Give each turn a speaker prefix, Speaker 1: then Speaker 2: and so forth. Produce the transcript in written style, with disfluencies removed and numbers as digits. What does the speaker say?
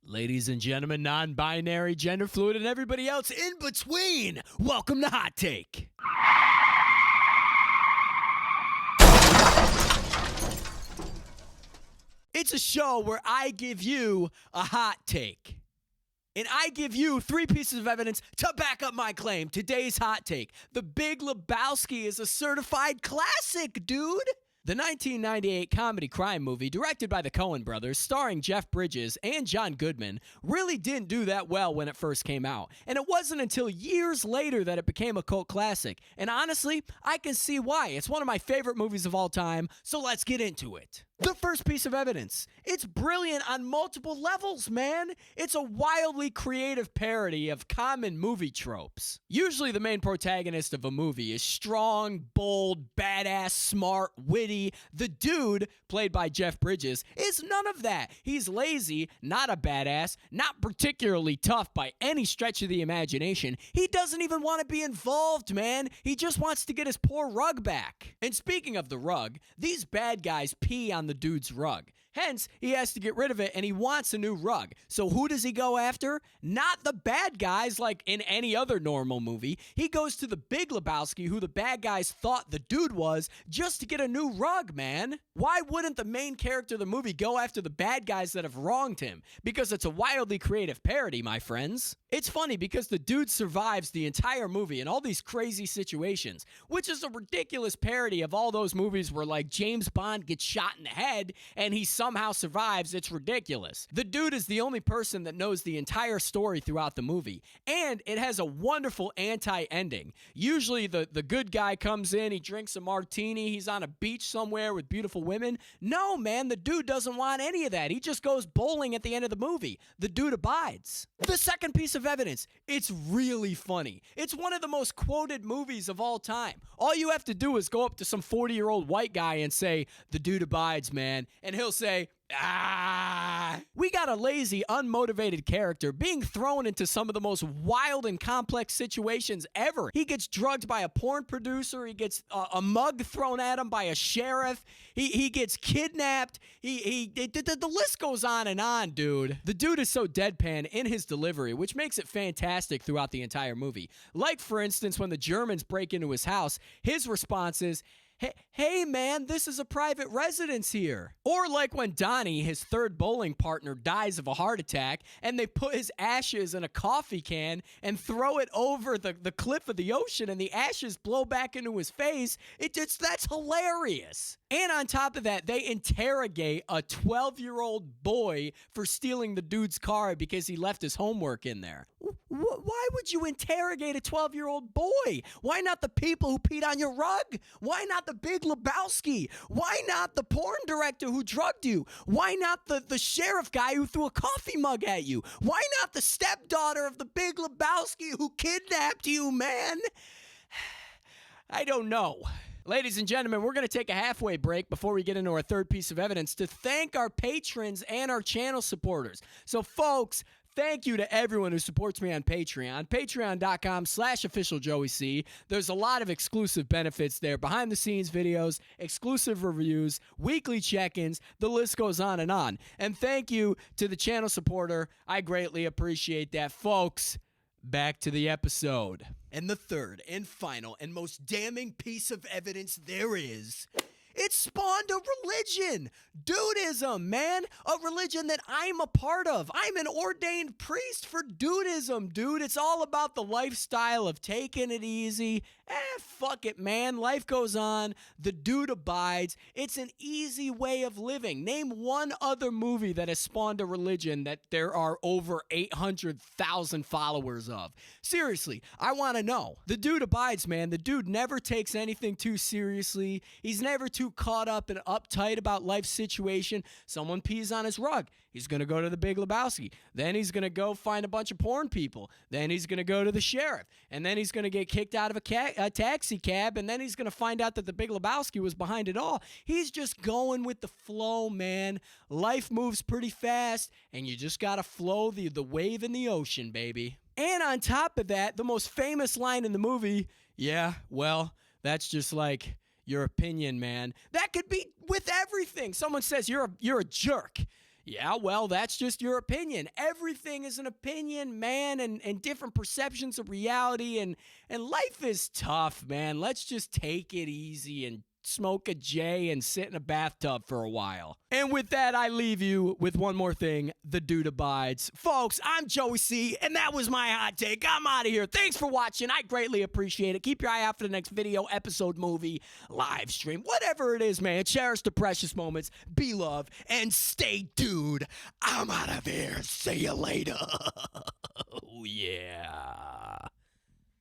Speaker 1: Ladies and gentlemen, non-binary, gender fluid, and everybody else in between, welcome to Hot Take. It's a show where I give you a hot take. And I give you 3 pieces of evidence to back up my claim. Today's hot take: The Big Lebowski is a certified classic, dude. The 1998 comedy crime movie, directed by the Coen brothers, starring Jeff Bridges and John Goodman, really didn't do that well when it first came out. And it wasn't until years later that it became a cult classic. And honestly, I can see why. It's one of my favorite movies of all time, so let's get into it. The first piece of evidence: it's brilliant on multiple levels, man. It's a wildly creative parody of common movie tropes. Usually the main protagonist of a movie is strong, bold, badass, smart, witty. The dude, played by Jeff Bridges, is none of that. He's lazy, not a badass, not particularly tough by any stretch of the imagination. He doesn't even want to be involved, man. He just wants to get his poor rug back. And speaking of the rug, these bad guys pee on the dude's rug. Hence, he has to get rid of it, and he wants a new rug. So who does he go after? Not the bad guys like in any other normal movie. He goes to the Big Lebowski, who the bad guys thought the dude was, just to get a new rug, man. Why wouldn't the main character of the movie go after the bad guys that have wronged him? Because it's a wildly creative parody, my friends. It's funny because the dude survives the entire movie in all these crazy situations, which is a ridiculous parody of all those movies where, like, James Bond gets shot in the head and he somehow survives. It's ridiculous. The dude is the only person that knows the entire story throughout the movie, and it has a wonderful anti-ending. Usually the good guy comes in, he drinks a martini, he's on a beach somewhere with beautiful women. No, man, the dude doesn't want any of that. He just goes bowling at the end of the movie. The dude abides. The second piece of evidence: it's really funny. It's one of the most quoted movies of all time. All you have to do is go up to some 40-year-old white guy and say, "The dude abides, man," and he'll say, "Ah." We got a lazy, unmotivated character being thrown into some of the most wild and complex situations ever. He gets drugged by a porn producer. He gets a mug thrown at him by a sheriff. He gets kidnapped. The list goes on and on, dude. The dude is so deadpan in his delivery, which makes it fantastic throughout the entire movie. Like, for instance, when the Germans break into his house, his response is, Hey man, this is a private residence here. Or like when Donnie, his third bowling partner, dies of a heart attack, and they put his ashes in a coffee can and throw it over the cliff of the ocean, and the ashes blow back into his face. That's hilarious. And on top of that, they interrogate a 12-year-old boy for stealing the dude's car because he left his homework in there. Why would you interrogate a 12-year-old boy? Why not the people who peed on your rug? Why not the Big Lebowski? Why not the porn director who drugged you? Why not the sheriff guy who threw a coffee mug at you? Why not the stepdaughter of the Big Lebowski who kidnapped you, man? I don't know. Ladies and gentlemen, we're going to take a halfway break before we get into our third piece of evidence to thank our patrons and our channel supporters. So, folks, thank you to everyone who supports me on Patreon. Patreon.com/officialjoeyc. There's a lot of exclusive benefits there. Behind-the-scenes videos, exclusive reviews, weekly check-ins. The list goes on and on. And thank you to the channel supporter. I greatly appreciate that. Folks, back to the episode. And the third and final and most damning piece of evidence there is: it spawned a religion. Dudism, man. A religion that I'm a part of. I'm an ordained priest for Dudism, dude. It's all about the lifestyle of taking it easy. Fuck it, man. Life goes on. The dude abides. It's an easy way of living. Name one other movie that has spawned a religion that there are over 800,000 followers of. Seriously, I want to know. The dude abides, man. The dude never takes anything too seriously. He's never too caught up and uptight about life's situation. Someone pees on his rug. He's going to go to the Big Lebowski. Then he's going to go find a bunch of porn people. Then he's going to go to the sheriff. And then he's going to get kicked out of a taxi cab. And then he's going to find out that the Big Lebowski was behind it all. He's just going with the flow, man. Life moves pretty fast, and you just got to flow the wave in the ocean, baby. And on top of that, the most famous line in the movie, yeah, well, that's just like your opinion, man. That could be with everything. Someone says you're a jerk. Yeah, well, that's just your opinion. Everything is an opinion, man, and different perceptions of reality. And life is tough, man. Let's just take it easy and smoke a J and sit in a bathtub for a while. And with that, I leave you with one more thing. The dude abides. Folks, I'm Joey C, and that was my hot take. I'm out of here. Thanks for watching. I greatly appreciate it. Keep your eye out for the next video, episode, movie, live stream, whatever it is, man. Cherish the precious moments. Be loved, and stay dude. I'm out of here. See you later. Oh, yeah.